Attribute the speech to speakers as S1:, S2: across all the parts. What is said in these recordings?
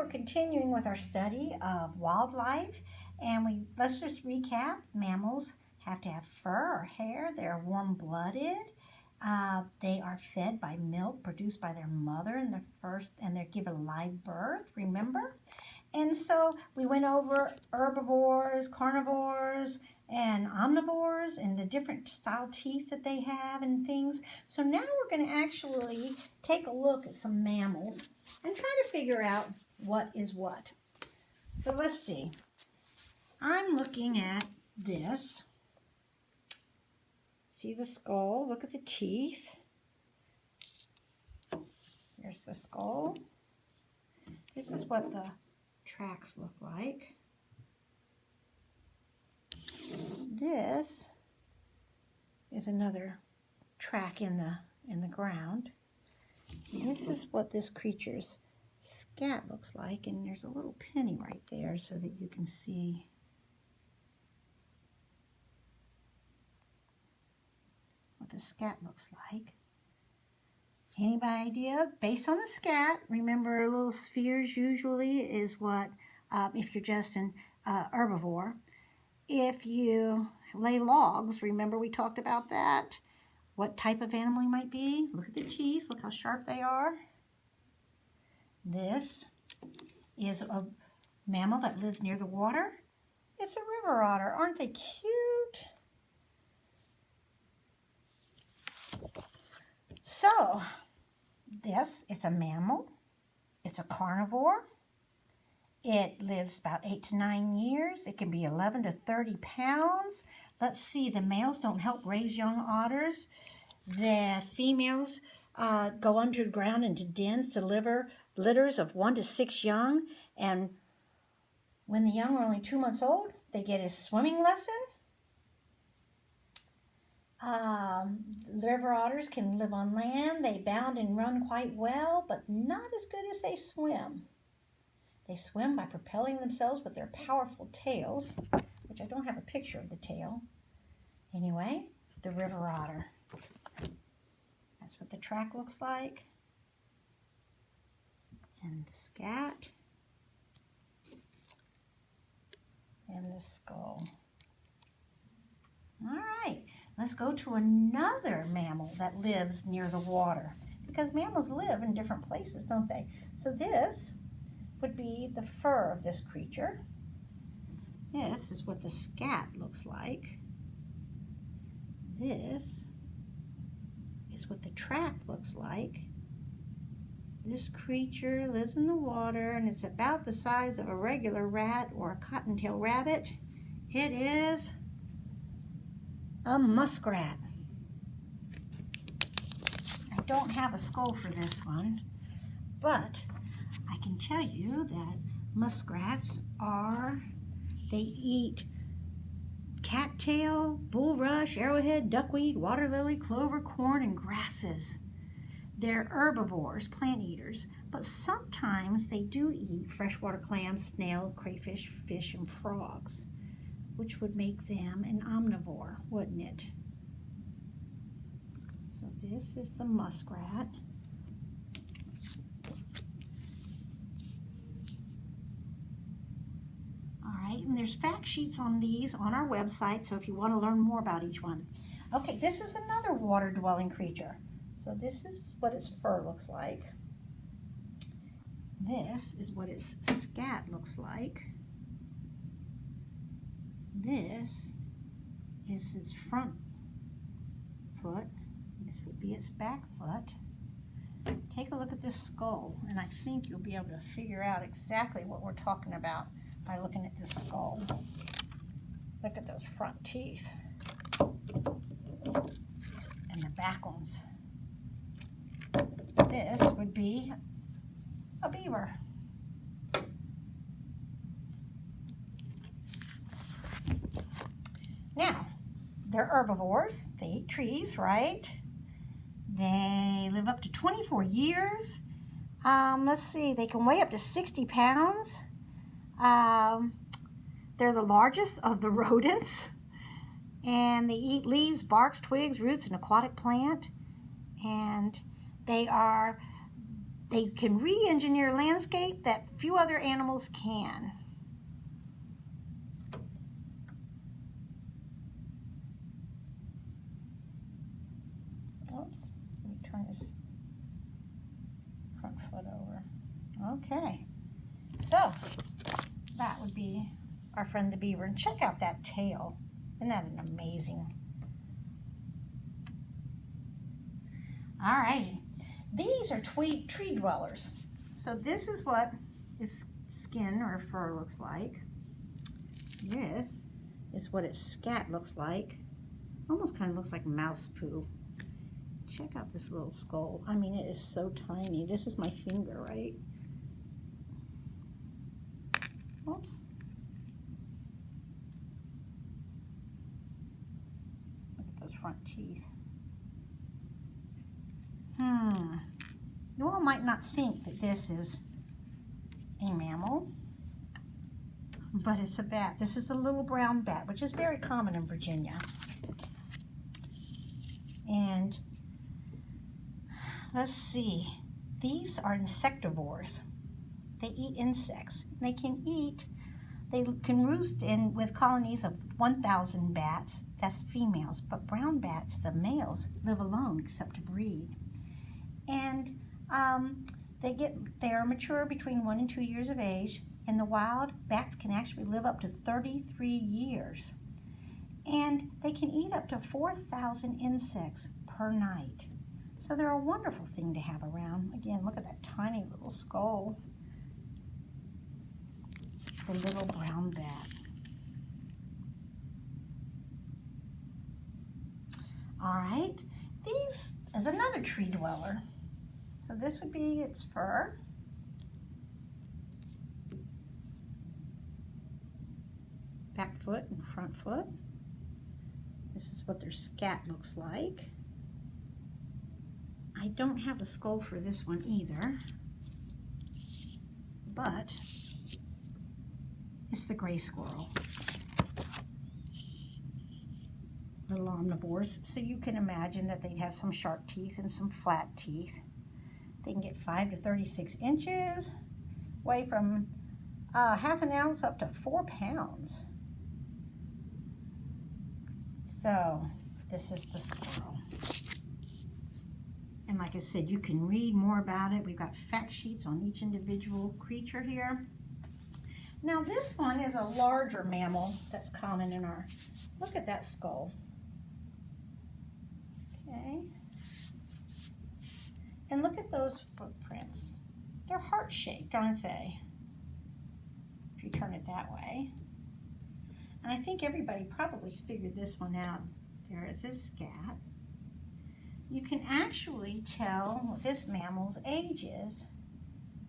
S1: we're continuing with our study of wildlife, and let's just recap. Mammals have to have fur or hair. They're warm-blooded. They are fed by milk produced by their mother in the first, and they're given live birth, remember? And so we went over herbivores, carnivores, and omnivores, and the different style teeth that they have and things. So now we're going to actually take a look at some mammals and try to figure out what is what. So let's see. I'm looking at this. See the skull? Look at the teeth. Here's the skull. This is what the tracks look like. This is another track in the ground. This is what this creature's scat looks like, and there's a little penny right there so that you can see what the scat looks like. Any idea? Based on the scat, remember little spheres usually is what, if you're just an herbivore. If you lay logs, remember we talked about that? What type of animal you might be? Look at the teeth, look how sharp they are. This is a mammal that lives near the water. It's a river otter. Aren't they cute? So, it's a mammal. It's a carnivore. It lives about 8 to 9 years. It can be 11 to 30 pounds. Let's see, the males don't help raise young otters. The females go underground into dens to deliver litters of 1 to 6 young. And when the young are only 2 months old, they get a swimming lesson. River otters can live on land. They bound and run quite well, but not as good as they swim. They swim by propelling themselves with their powerful tails, which I don't have a picture of the tail. Anyway, the river otter. That's what the track looks like. And the scat. And the skull. All right, let's go to another mammal that lives near the water, because mammals live in different places, don't they? So this would be the fur of this creature. This is what the scat looks like. This is what the track looks like. This creature lives in the water, and it's about the size of a regular rat or a cottontail rabbit. It is a muskrat. I don't have a skull for this one, but I can tell you that muskrats they eat cattail, bulrush, arrowhead, duckweed, water lily, clover, corn, and grasses. They're herbivores, plant eaters, but sometimes they do eat freshwater clams, snail, crayfish, fish, and frogs, which would make them an omnivore, wouldn't it? So this is the muskrat. And there's fact sheets on these on our website, so if you want to learn more about each one. Okay, this is another water-dwelling creature. So this is what its fur looks like. This is what its scat looks like. This is its front foot. This would be its back foot. Take a look at this skull, and I think you'll be able to figure out exactly what we're talking about by looking at this skull. Look at those front teeth and the back ones. This would be a beaver. Now, they're herbivores. They eat trees, right? They live up to 24 years. Let's see, they can weigh up to 60 pounds. They're the largest of the rodents, and they eat leaves, barks, twigs, roots, and aquatic plant. And they are they can re-engineer landscape that few other animals can. Oops, let me turn this front foot over. Okay, so that would be our friend the beaver. And check out that tail. Isn't that an amazing? All right, these are tree dwellers. So this is what his skin or fur looks like. This is what its scat looks like. Almost kind of looks like mouse poo. Check out this little skull. I mean, it is so tiny. This is my finger, right? Oops. Look at those front teeth. You all might not think that this is a mammal, but it's a bat. This is the little brown bat, which is very common in Virginia. And let's see, these are insectivores. They eat insects. They can roost in with colonies of 1,000 bats. That's females, but brown bats, the males, live alone except to breed. And they are mature between 1 and 2 years of age. In the wild, bats can actually live up to 33 years. And they can eat up to 4,000 insects per night. So they're a wonderful thing to have around. Again, look at that tiny little skull. The little brown bat. All right, these is another tree dweller. So this would be its fur. Back foot and front foot. This is what their scat looks like. I don't have a skull for this one either, but it's the gray squirrel. Little omnivores, so you can imagine that they'd have some sharp teeth and some flat teeth. They can get 5 to 36 inches, weigh from half an ounce up to 4 pounds. So this is the squirrel. And like I said, you can read more about it. We've got fact sheets on each individual creature here. Now this one is a larger mammal that's common in our, look at that skull. Okay. And look at those footprints. They're heart-shaped, aren't they? If you turn it that way. And I think everybody probably figured this one out. There is his scat. You can actually tell what this mammal's age is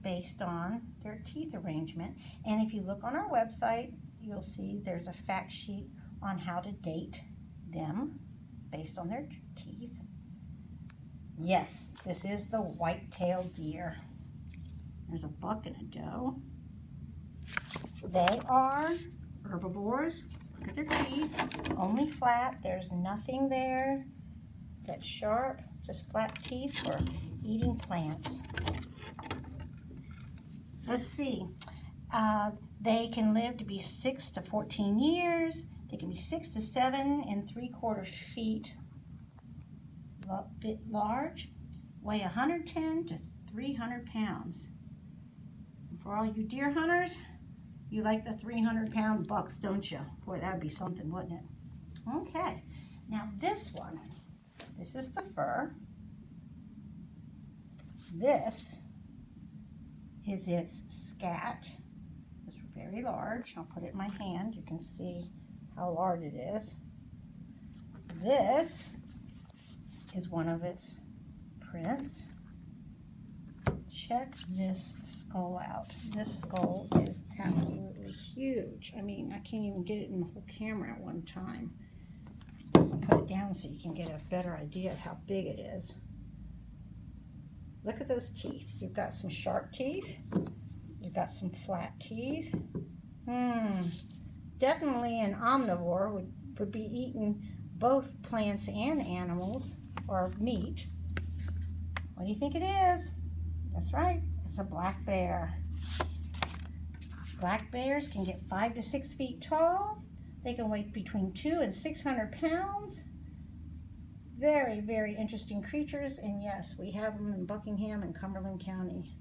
S1: based on their teeth arrangement. And if you look on our website, you'll see there's a fact sheet on how to date them based on their teeth. Yes, this is the white-tailed deer. There's a buck and a doe. They are herbivores. Look at their teeth, only flat. There's nothing there that's sharp, just flat teeth for eating plants. Let's see. They can live to be 6 to 14 years. They can be 6 to 7 3/4 feet bit large, weigh 110 to 300 pounds. And for all you deer hunters, you like the 300-pound bucks, don't you? Boy, that would be something, wouldn't it? Okay, now this one, this is the fur. This is its scat. It's very large. I'll put it in my hand. You can see how large it is. This is one of its prints. Check this skull out. This skull is absolutely huge. I mean, I can't even get it in the whole camera at one time. I'll put it down so you can get a better idea of how big it is. Look at those teeth. You've got some sharp teeth. You've got some flat teeth. Definitely an omnivore would be eating both plants and animals, or meat. What do you think it is? That's right, it's a black bear. Black bears can get 5 to 6 feet tall. They can weigh between 200 and 600 pounds. Very, very interesting creatures, and yes, we have them in Buckingham and Cumberland County.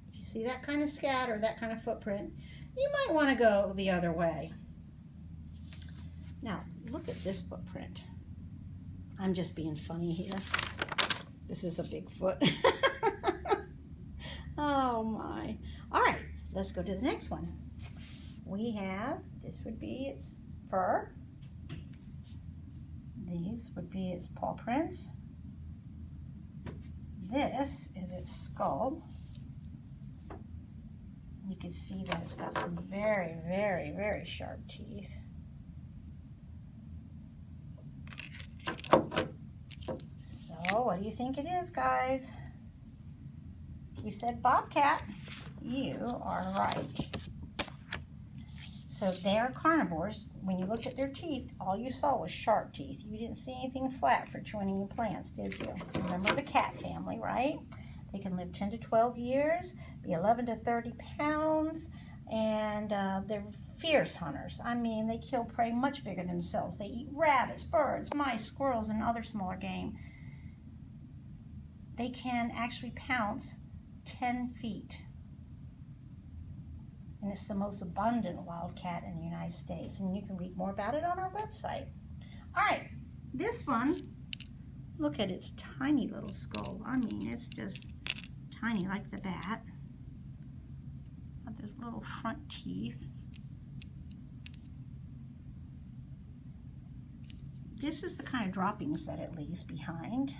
S1: If you see that kind of scat or that kind of footprint, you might want to go the other way. Now, look at this footprint. I'm just being funny here. This is a big foot. Oh my. All right, let's go to the next one. We have, this would be its fur. These would be its paw prints. This is its skull. You can see that it's got some very, very, very sharp teeth. So, what do you think it is, guys? You said bobcat. You are right. So they are carnivores. When you looked at their teeth, all you saw was sharp teeth. You didn't see anything flat for chewing any plants, did you? Remember the cat family, right? They can live 10 to 12 years, be 11 to 30 pounds, and they're fierce hunters. I mean, they kill prey much bigger than themselves. They eat rabbits, birds, mice, squirrels, and other smaller game. They can actually pounce 10 feet. And it's the most abundant wildcat in the United States. And you can read more about it on our website. All right, this one, look at its tiny little skull. I mean, it's just tiny like the bat. Got those little front teeth. This is the kind of droppings that it leaves behind.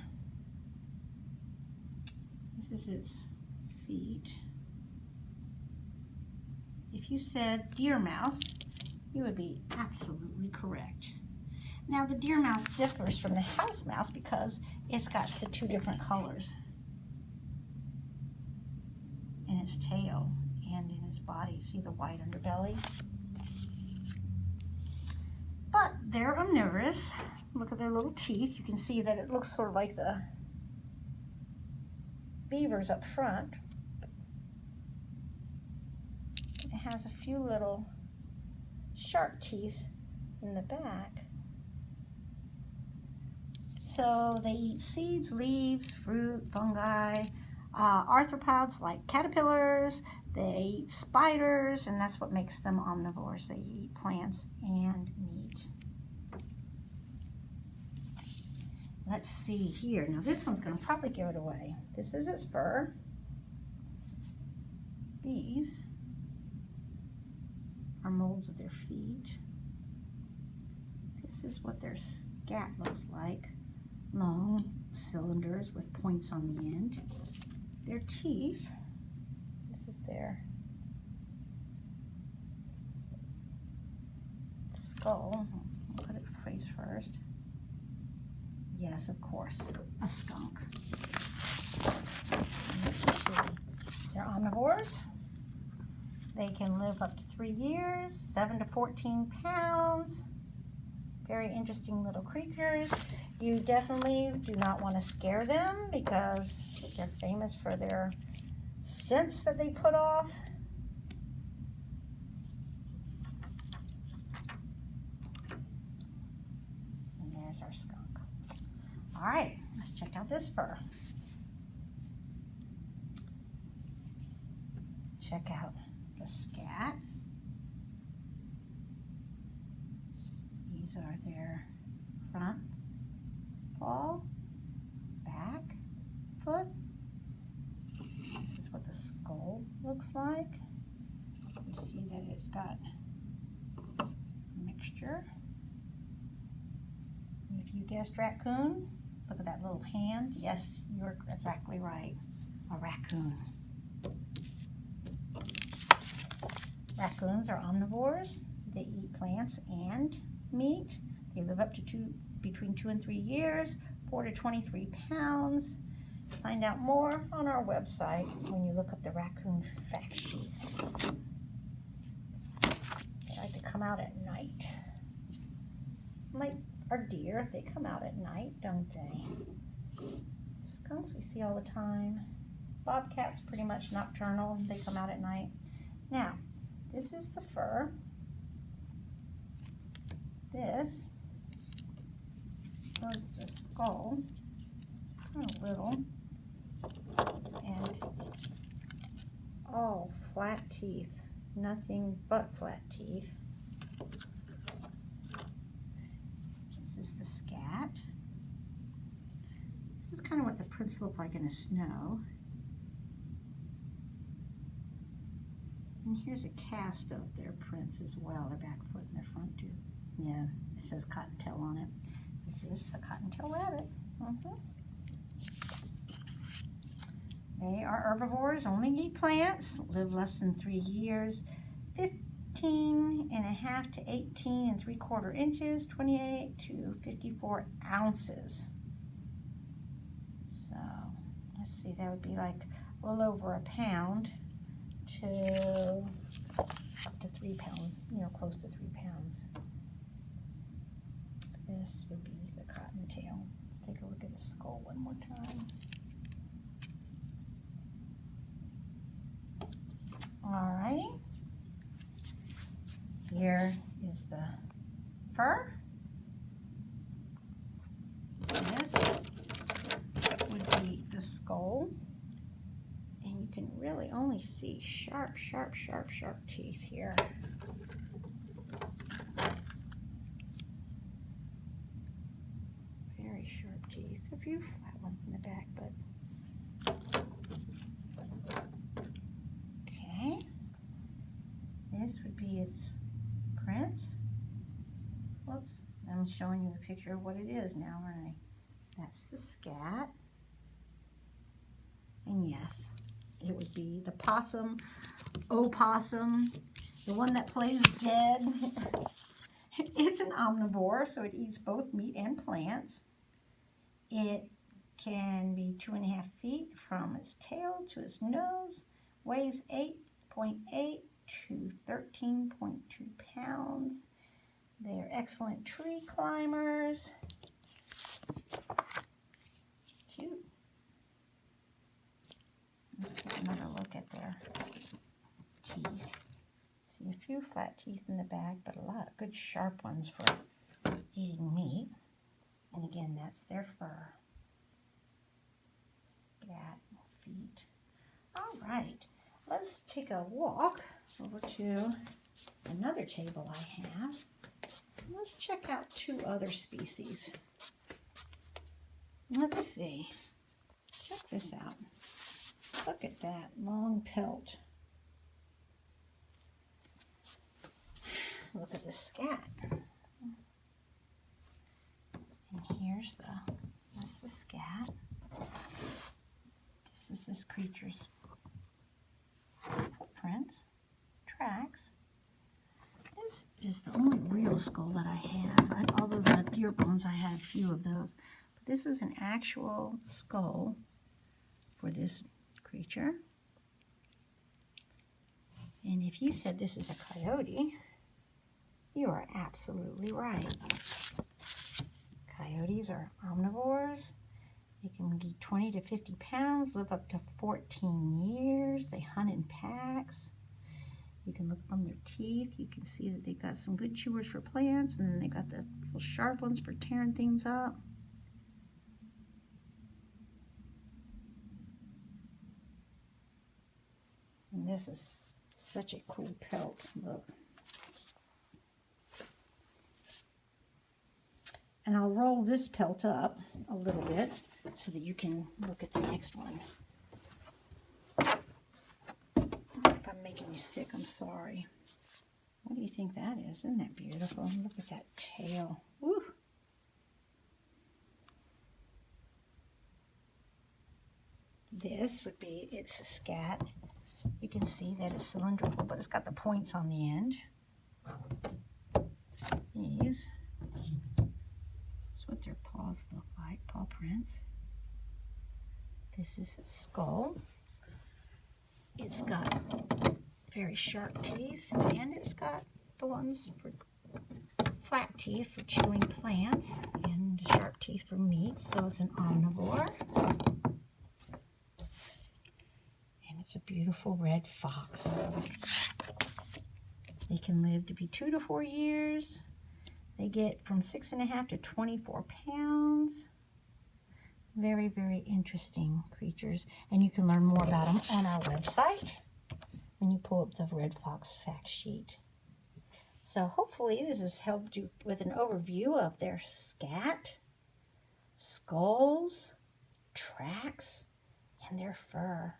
S1: This is its feet. If you said deer mouse, you would be absolutely correct. Now the deer mouse differs from the house mouse because it's got the two different colors in its tail and in its body. See the white underbelly? But they're omnivorous. Look at their little teeth. You can see that it looks sort of like the beavers up front. It has a few little sharp teeth in the back. So they eat seeds, leaves, fruit, fungi, arthropods like caterpillars. They eat spiders, and that's what makes them omnivores. They eat plants and meat. Let's see here. Now this one's going to probably give it away. This is its fur. These are molds of their feet. This is what their scat looks like. Long cylinders with points on the end. Their teeth. This is their skull. I'll put it face first. Yes, of course, a skunk. They're omnivores. They can live up to 3 years, 7 to 14 pounds. Very interesting little creatures. You definitely do not want to scare them because they're famous for their scents that they put off. And there's our skunk. All right, let's check out this fur. Check out the scat. These are their front paw, back foot. This is what the skull looks like. You see that it's got a mixture. If you guessed raccoon, look at that little hand. Yes, you're exactly right. A raccoon. Raccoons are omnivores. They eat plants and meat. They live up to between 2 and 3 years, 4 to 23 pounds. Find out more on our website when you look up the raccoon fact sheet. They like to come out at night. Like our deer, they come out at night, don't they? Skunks we see all the time. Bobcats pretty much nocturnal. They come out at night. Now, this is the fur. This was the skull, kind of little, and all flat teeth, nothing but flat teeth. This is the scat. This is kind of what the prints look like in the snow. And here's a cast of their prints as well, their back foot and their front too. Yeah, it says cottontail on it. This is the cottontail rabbit. They are herbivores, only eat plants, live less than 3 years, 15.5 to 18.75 inches, 28 to 54 ounces. So, let's see, that would be like a little over a pound to up to 3 pounds, you know, close to 3 pounds. This would be the cottontail. Let's take a look at the skull one more time. Alrighty. Here is the fur. This would be the skull. And you can really only see sharp teeth here. Very sharp teeth. A few flat ones in the back, but okay. This would be its prints. Whoops, I'm showing you a picture of what it is now, aren't I? That's the scat. And yes, it would be the possum, opossum, the one that plays dead. It's an omnivore, so it eats both meat and plants. It can be 2.5 feet from its tail to its nose, weighs 8.8 to 13.2 pounds. They're excellent tree climbers. Cute. Let's take another look at their teeth. See a few flat teeth in the back, but a lot of good sharp ones for eating meat. And again, that's their fur. Scat feet. All right, let's take a walk over to another table I have. Let's check out 2 other species. Let's see. Check this out. Look at that long pelt. Look at the scat. And that's the scat. This is this creature's footprints, tracks. This is the only real skull that I have. Although the deer bones, I had a few of those. But this is an actual skull for this creature. And if you said this is a coyote, you are absolutely right. Coyotes are omnivores. They can be 20 to 50 pounds, live up to 14 years. They hunt in packs. You can look from their teeth. You can see that they got some good chewers for plants, and then they got the little sharp ones for tearing things up. And this is such a cool pelt. Look. And I'll roll this pelt up a little bit so that you can look at the next one. If I'm making you sick, I'm sorry. What do you think that is? Isn't that beautiful? Look at that tail. Woo! This would be, it's a scat. You can see that it's cylindrical, but it's got the points on the end. These. That's what their paws look like, paw prints. This is a skull. It's got very sharp teeth, and it's got the ones for flat teeth for chewing plants, and sharp teeth for meat, so it's an omnivore. beautiful red fox. They can live to be 2 to 4 years. They get from 6.5 to 24 pounds. Very, very interesting creatures. And you can learn more about them on our website when you pull up the red fox fact sheet. So hopefully this has helped you with an overview of their scat, skulls, tracks, and their fur.